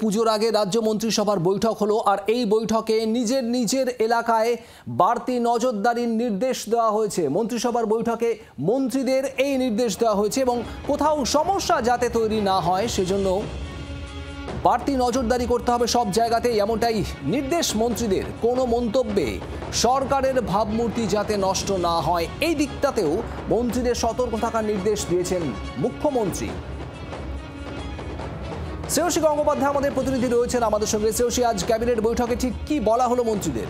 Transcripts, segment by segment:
পুজোর আগে রাজ্য মন্ত্রিসভার বৈঠক হলো আর এই বৈঠকে নিজের নিজের এলাকায় বাড়তি নজরদারির নির্দেশ দেওয়া হয়েছে। মন্ত্রিসভার বৈঠকে মন্ত্রীদের এই নির্দেশ দেওয়া হয়েছে এবং কোথাও সমস্যা যাতে তৈরি না হয় সেজন্য বাড়তি নজরদারি করতে হবে সব জায়গাতেই, এমনটাই নির্দেশ মন্ত্রীদের। কোনো মন্তব্যে সরকারের ভাবমূর্তি যাতে নষ্ট না হয় এই দিকটাতেও মন্ত্রীদের সতর্ক থাকার নির্দেশ দিয়েছেন মুখ্যমন্ত্রী। শ্রেয়সী গঙ্গোপাধ্যায় আমাদের প্রতিনিধি রয়েছেন আমাদের সঙ্গে। শ্রেয়সী, আজ ক্যাবিনেট বৈঠকে ঠিক কি বলা হলো মন্ত্রীদের?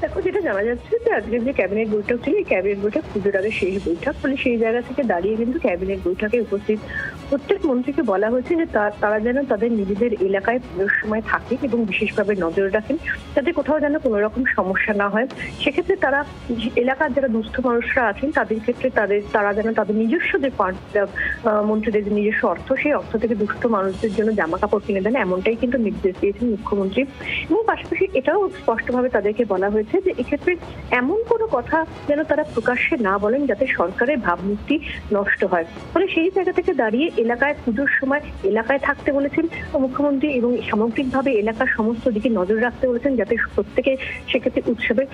দেখো, যেটা জানা যাচ্ছে যে আজকের যে ক্যাবিনেট বৈঠক ছিল, এই ক্যাবিনেট বৈঠক পুজোর আগে শেষ বৈঠক, ফলে সেই জায়গা থেকে দাঁড়িয়ে কিন্তু ক্যাবিনেট বৈঠকে উপস্থিত প্রত্যেক মন্ত্রীকে বলা হয়েছে যে তারা যেন তাদের নিজেদের এলাকায় পুজোর সময় থাকে এবং বিশেষভাবে নজর রাখেন যাতে কোথাও যেন কোনো রকম সমস্যা না হয়। সেক্ষেত্রে তারা এলাকার যারা দুস্থ মানুষরা আছেন তাদের ক্ষেত্রে তারা যেন তাদের নিজস্ব যে মন্ত্রীদের নিজস্ব অর্থ, সেই অর্থ থেকে দুস্থ মানুষদের জন্য জামা কাপড় কিনে দেন, এমনটাই কিন্তু নির্দেশ দিয়েছেন মুখ্যমন্ত্রী। এবং পাশাপাশি এটাও স্পষ্টভাবে তাদেরকে বলা হয়েছে যে এক্ষেত্রে এমন কোনো কথা যেন তারা প্রকাশ্যে না বলেন যাতে সরকারের ভাবমূর্তি নষ্ট হয়। ফলে সেই জায়গা থেকে দাঁড়িয়ে এলাকায় পুজোর সময় এলাকায় থাকতে বলেছেন মুখ্যমন্ত্রী এবং সামগ্রিকভাবে এলাকার সমস্ত দিকে নজর রাখতে বলেছেন যাতে প্রত্যেকে সেক্ষেত্রে উৎসবে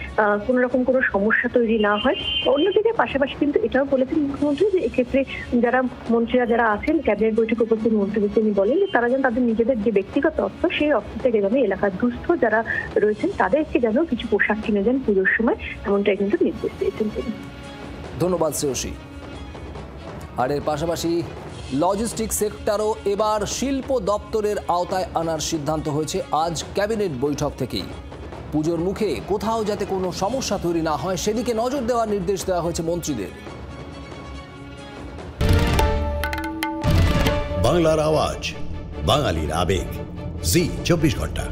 কোনো রকম কোনো সমস্যা তৈরি না হয়। অন্যদিকে পাশাপাশি কিন্তু এটাও বলেছেন মুখ্যমন্ত্রী যে এক্ষেত্রে যারা মন্ত্রীরা যারা আছেন ক্যাবিনেট বৈঠকে উপস্থিত মন্ত্রীদের তিনি বলেন যে তারা যেন তাদের নিজেদের যে ব্যক্তিগত অর্থ, সেই অর্থ থেকে যেন এলাকার দুস্থ যারা রয়েছেন তাদেরকে যেন কিছু পোশাক কিনে দেন পুজোর সময়, এমনটাই কিন্তু নির্দেশ দিয়েছেন তিনি। ধন্যবাদ শ্রেয়সী। আর এর পাশাপাশি লজিস্টিক সেক্টরও এবার শিল্প দপ্তরের আওতায় আনার সিদ্ধান্ত হয়েছে আজ ক্যাবিনেট বৈঠক থেকেই। পুজোর মুখে কোথাও যাতে কোনো সমস্যা তৈরি না হয় সেদিকে নজর দেওয়ার নির্দেশ দেওয়া হয়েছে মন্ত্রীদের। বাংলার আওয়াজ, বাঙালির আবেগ, জি 24 ঘন্টা।